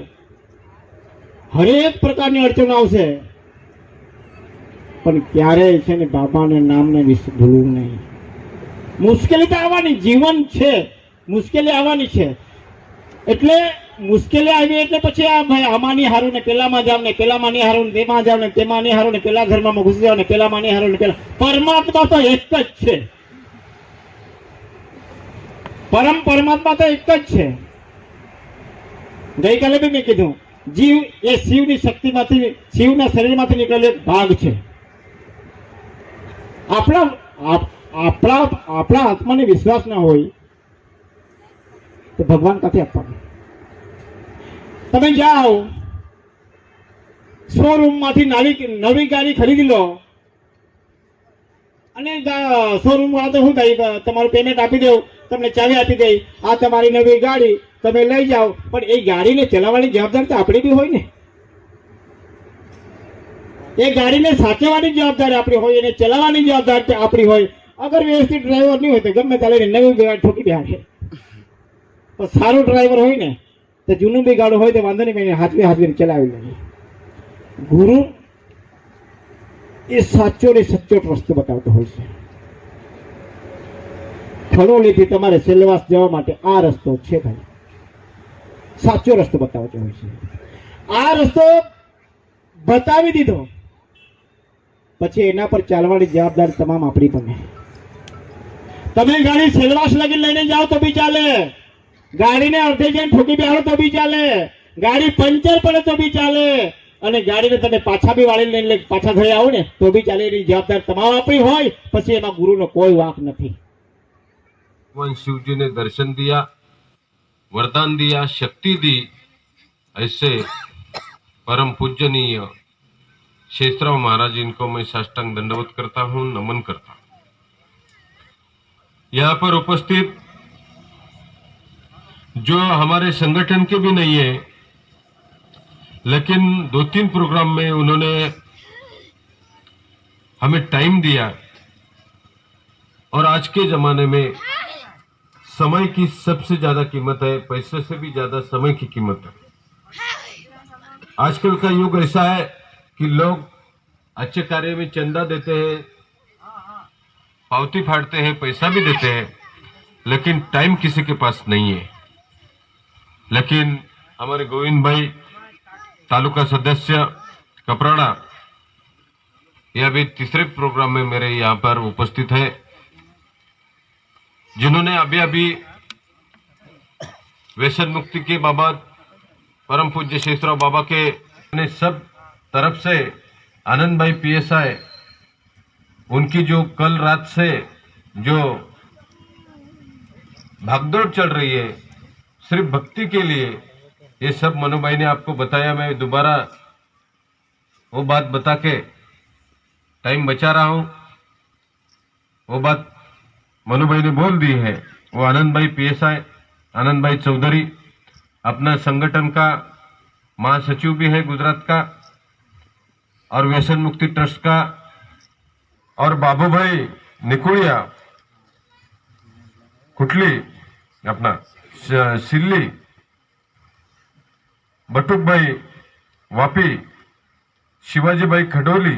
Speaker 1: હરેક પ્રકારની અડચણ આવશે, પણ ક્યારેય છે ને બાબાના નામને ભૂલવું નહીં. મુશ્કેલી તો આવવાની, જીવન છે, મુશ્કેલી આવવાની છે. એટલે મુશ્કેલી આવી એટલે પછી આ ભાઈ આમાં નહીં હારું ને પેલામાં જાવ ને પેલામાં નહીં હારું ને તેમાં જાવ ને તેમાં નહીં હારું ને પેલા ઘરમાં ઘૂસી જાવ ને પેલામાં નહીં હારું ને પેલા. પરમાત્મા તો એક જ છે, પરમાત્મા તો એક જ છે. ગઈકાલે બી મેં કીધું, જીવ એ શિવની શક્તિમાંથી, શિવના શરીરમાંથી નીકળેલો એક ભાગ છે. આપણા આત્માને વિશ્વાસ ના હોય તો ભગવાન કાથી આપવાનું. તમે જાઓ શોરૂમ માંથી નવી ગાડી ખરીદી લો, અને શોરૂમ વાળા તો શું થાય, તમારું પેમેન્ટ આપી દઉં, તમને ચાવી આપી દે, આ તમારી નવી ગાડી તમે લઈ જાઓ. પણ એ ગાડીને ચલાવવાની જવાબદારી તો આપણી બી હોય ને, એ ગાડીને સાચવવાની જવાબદારી આપણી હોય, એને ચલાવવાની જવાબદારી આપણી હોય. અગર વ્યવસ્થિત ડ્રાઈવર નહીં હોય તો ગમે ત્યારે નવી ગાડી ઠોકી બેસે, પણ સારો ડ્રાઈવર હોય ને તો જૂનું બી ગાડું હોય તો વાંધો નહીં, હાથવી ચલાવી લે. ગુરુ એ સાચો ને સચોટ રસ્તો બતાવતો હોય છે. ખડોલીથી તમારે સેલવાસ જવા માટે આ રસ્તો છે ભાઈ, સાચો રસ્તો બતાવતો હોય છે. આ રસ્તો બતાવી દીધો પછી એના પર ચાલવાની જવાબદારી તમામ આપણી બને. તમે ગાડી સેલવાસ લગી લઈને જાઓ તો બી ચાલે, ગાડીને અડધે જઈને ઠોકી બેહાડો તો બી ચાલે, ગાડી પંચર પડે તો બી ચાલે, અને ગાડીને તમે પાછા બી વાળી લઈને પાછા ઘરે આવો ને તો બી ચાલે. એની જવાબદારી તમામ આપણી હોય, પછી એમાં ગુરુનો કોઈ વાંક નથી.
Speaker 2: भगवान शिव जी ने दर्शन दिया, वरदान दिया, शक्ति दी, ऐसे परम पूजनीय शेषराव महाराज इनको मैं साष्टांग दंडवत करता हूँ, नमन करता हूँ. यहाँ पर उपस्थित जो हमारे संगठन के भी नहीं है, लेकिन 2-3 प्रोग्राम में उन्होंने हमें टाइम दिया, और आज के जमाने में समय की सबसे ज्यादा कीमत है, पैसे से भी ज्यादा समय की कीमत है. आजकल का युग ऐसा है कि लोग अच्छे कार्य में चंदा देते हैं, पावती फाड़ते हैं, पैसा भी देते हैं, लेकिन टाइम किसी के पास नहीं है. लेकिन हमारे गोविंद भाई तालुका सदस्य कपराड़ा, ये अभी तीसरे प्रोग्राम में मेरे यहाँ पर उपस्थित है, जिन्होंने अभी अभी व्यसन मुक्ति के बाबत परम पूज्य शेषराव बाबा के ने सब तरफ से आनंद भाई PSI उनकी जो कल रात से जो भागदौड़ चल रही है सिर्फ भक्ति के लिए, ये सब मनु भाई ने आपको बताया। मैं दोबारा वो बात बता के टाइम बचा रहा हूं। वो बात मनु भाई ने बोल दी है। वो आनंद भाई PSI आनंद भाई चौधरी अपना संगठन का महासचिव भी है गुजरात का और व्यसन मुक्ति ट्रस्ट का, और बाबू भाई निकुड़िया कुटली अपना सिल्ली, बटुक भाई वापी, शिवाजी भाई खडोली,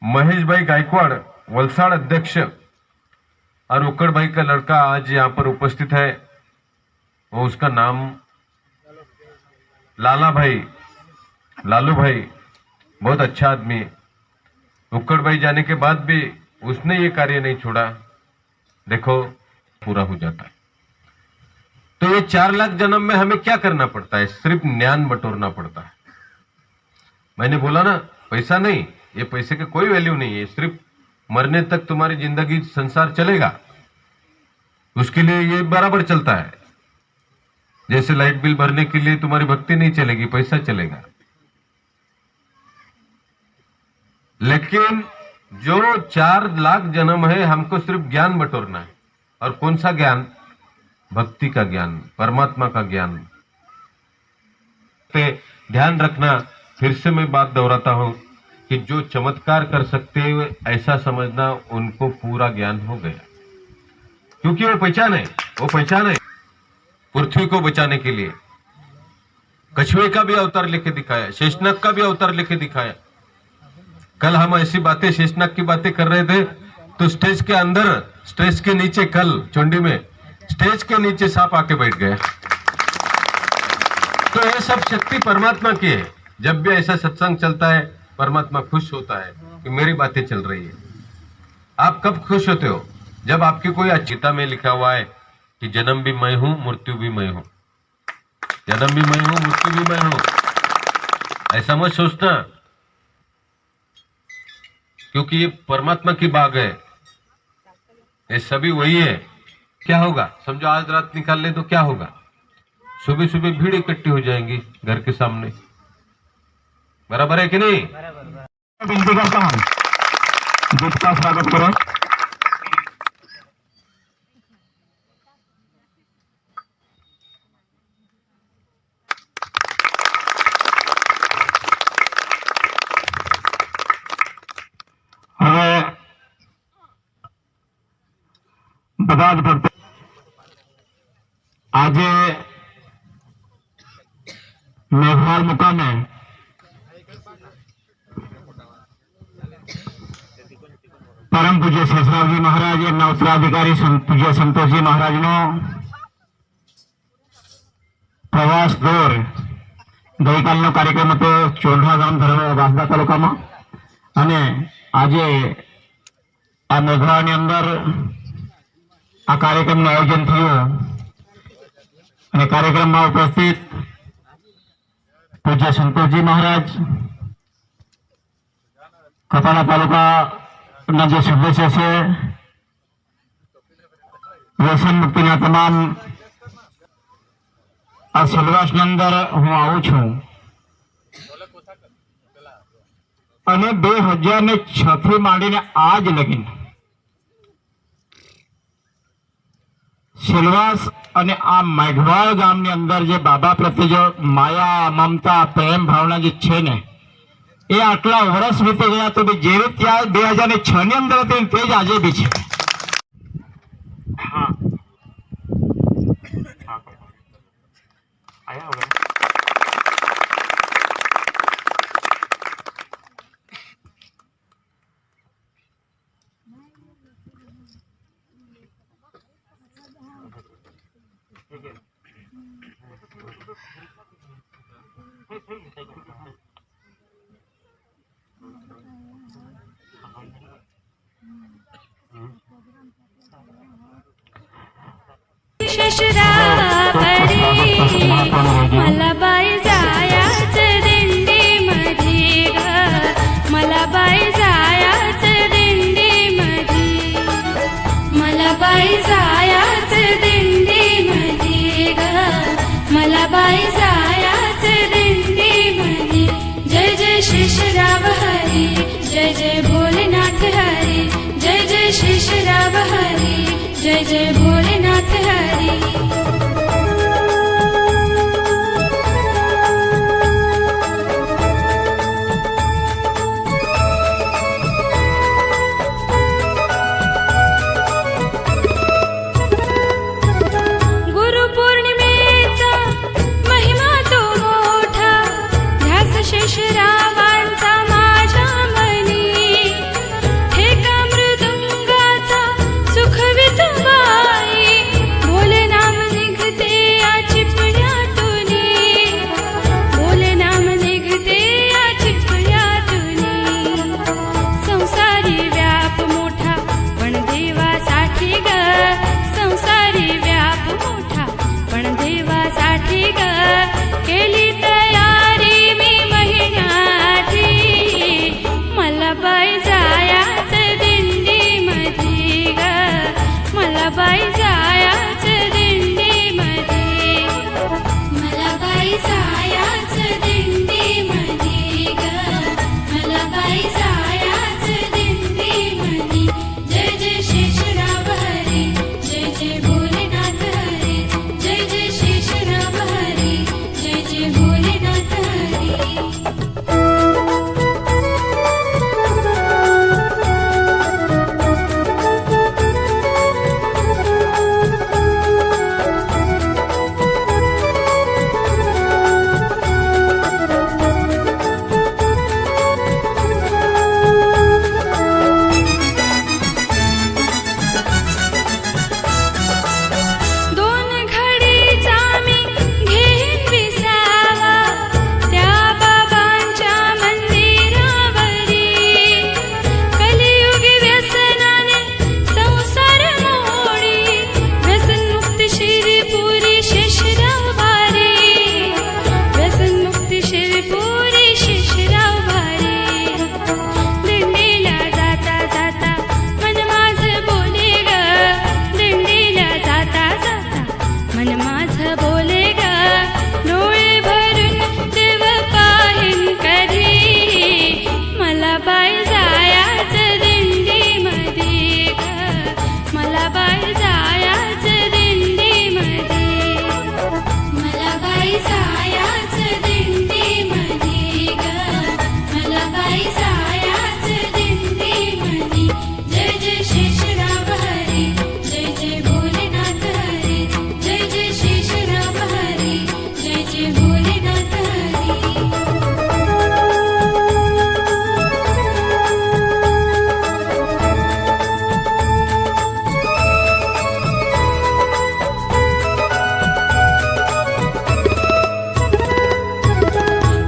Speaker 2: महेश भाई गायकवाड़ वलसाड़ अध्यक्ष, और उक्कड़ भाई का लड़का आज यहाँ पर उपस्थित है। वो उसका नाम लालू भाई, बहुत अच्छा आदमी है। उक्कड़ भाई जाने के बाद भी उसने ये कार्य नहीं छोड़ा। देखो पूरा हो जाता है। तो ये 4 लाख जन्म में हमें क्या करना पड़ता है? सिर्फ ज्ञान बटोरना पड़ता है। मैंने बोला ना, पैसा नहीं, ये पैसे का कोई वैल्यू नहीं है। सिर्फ मरने तक तुम्हारी जिंदगी संसार चलेगा, उसके लिए ये बराबर चलता है। जैसे लाइट बिल भरने के लिए तुम्हारी भक्ति नहीं चलेगी, पैसा चलेगा। लेकिन जो 4 लाख जन्म है, हमको सिर्फ ज्ञान बटोरना है। और कौन सा ज्ञान? भक्ति का ज्ञान, परमात्मा का ज्ञान। ध्यान रखना, फिर से मैं बात दोहराता हूं कि जो चमत्कार कर सकते हैं ऐसा समझना उनको पूरा ज्ञान हो गया। क्योंकि वो पहचान है पृथ्वी को बचाने के लिए। कछुए का भी अवतार लेके दिखाया, शेषनाग का भी अवतार लेके दिखाया। कल हम ऐसी बातें, शेषनाग की बातें कर रहे थे, तो स्टेज के अंदर, स्टेज के नीचे, कल चुंडी में स्टेज के नीचे सांप आके बैठ गया। तो ये सब शक्ति परमात्मा की है। जब भी ऐसा सत्संग चलता है, परमात्मा खुश होता है कि मेरी बातें चल रही है। आप कब खुश होते हो? जब आपकी कोई गीता में लिखा हुआ है कि जन्म भी मैं हूं, मृत्यु भी मैं हूं। जन्म भी मैं हूं, मृत्यु भी मैं हूं। ऐसा मत सोचना, क्योंकि ये परमात्मा की बाग है, ये सभी वही है। क्या होगा? समझो आज रात निकाल ले तो क्या होगा? सुबह सुबह भीड़ इकट्ठी हो जाएंगी घर के सामने। बराबर है कि नहीं?
Speaker 1: विनती करता हूं, दूत का स्वागत करो। હવે બધા જ ભક્તો આજે મેઘવાલ મુકામે परम पूज्य शेषरावजी महाराज एमना उत्तराधिकारी पूज्य संतोषजी महाराज नो प्रवास दौर गईकाल नो कार्यक्रम तो चोंढा गाम वासदा तालुका में अने आजे आ मेघवाळनी अंदर आ कार्यक्रम नु आयोजन थयुं अने कार्यक्रम में उपस्थित पूज्य संतोषजी महाराज कपाला तालुका जो सदस्य से व्यसन मुक्ति तमाम आ सिलवास अंदर हूँ आऊँ छू અને 2006 થી માંડીને આજ લગીન સિલવાસ અને આ મેઘવાળ ગામની અંદર જે બાબા પ્રત્યે જો માયા, મમતા, પ્રેમ ભાવના જે છે ને, એ આટલા વર્ષ વીતી ગયા તો બી જેવી ત્યાં 2006 ની અંદર હતી તે જ આજે બી છે. હા આયા હવે
Speaker 3: शशरा परे बाई जायाच दिंडीमध्ये ग, मला बाई जायाच दिंडीमध्ये. जय जय शेषराव हरी, जय जय भोलेनाथ हरी, जय जय शेषराव हरी, जय जय भोलेनाथ हरी. गुरुपौर्णिमेचा महिमा तो मोठा, ध्यास शेषरावांचा माझ्या मनी. ठेका मृदुंगाचा सुखवित बाई, भोले नाम निघते या चिपळ्यातुनी, भोले नाम निघते या चिपळ्यातुनी. संसारी व्याप मोठा पण देवासाठी ग, संसारी व्याप मोठा पण देवासाठी ग. केली तयारी मी महिन्याची, मला बाई जायाच दिंडीमध्ये ग, मला बाई जायाच दिंडीमध्ये. मला बाई जायाच दिंडीमध्ये ग, मला बाई जायाच दिंडीमध्ये. जय जय शेषराव हरी, जय जय भोलेनाथ हरी, जय जय शेषराव हरी, जय जय भोलेनाथ हरी. दोन घडीचा मी घेईन विसावा, त्या बाबांच्या मंदिरावरी. कलियुगी व्यसनाने संसार मोडी, व्यसनमुक्ती शिरपुरी शेषराव भारी, व्यसनमुक्ती शिरपुरी शेषराव भारी. दिंडीला जाता जाता मन माझं बोले ग, दिंडीला जाता जाता मन माझं बोले ग. डोळे भरून देव पाहीन कधी, मला बाई जायाच दिंडीमध्ये ग, मला बाई जायाच दिंडीमध्ये. मला बाई जायाच दिंडीमध्ये ग, मला बाई जायाच दिंडीमध्ये. जय जय शेषराव हरी, जय जय भोलेनाथ हरी, जय जय शेषराव हरी, जय जय भोलेनाथ हरी.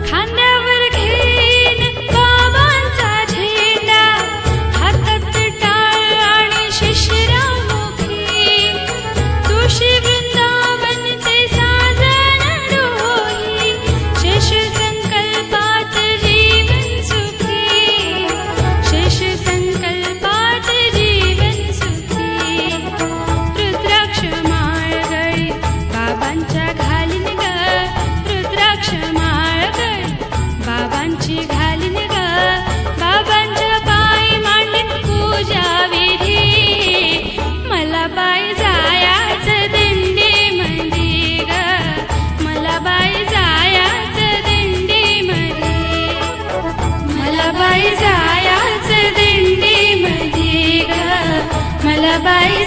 Speaker 3: खांद्यावर घेईन बाबांचा झेंडा, हातात टाळ आणि शेषराव मुखी. तुळशी वृंदावन ते साजन डोही, शेष संकल्पात जीवन सुखी, शेष संकल्पात जीवन सुखी. रुद्राक्ष माळ गळी बाबांच्या घालीन ग, रुद्राक्ष माळ गळी बाबांची घालीन ग. बाबांच्या पायी मांडीन पूजा विधी, मला बाई जायाच दिंडीमध्ये ग, मला बाई जायाच दिंडीमध्ये. मला बाई जायाच दिंडीमध्ये ग, मला बाई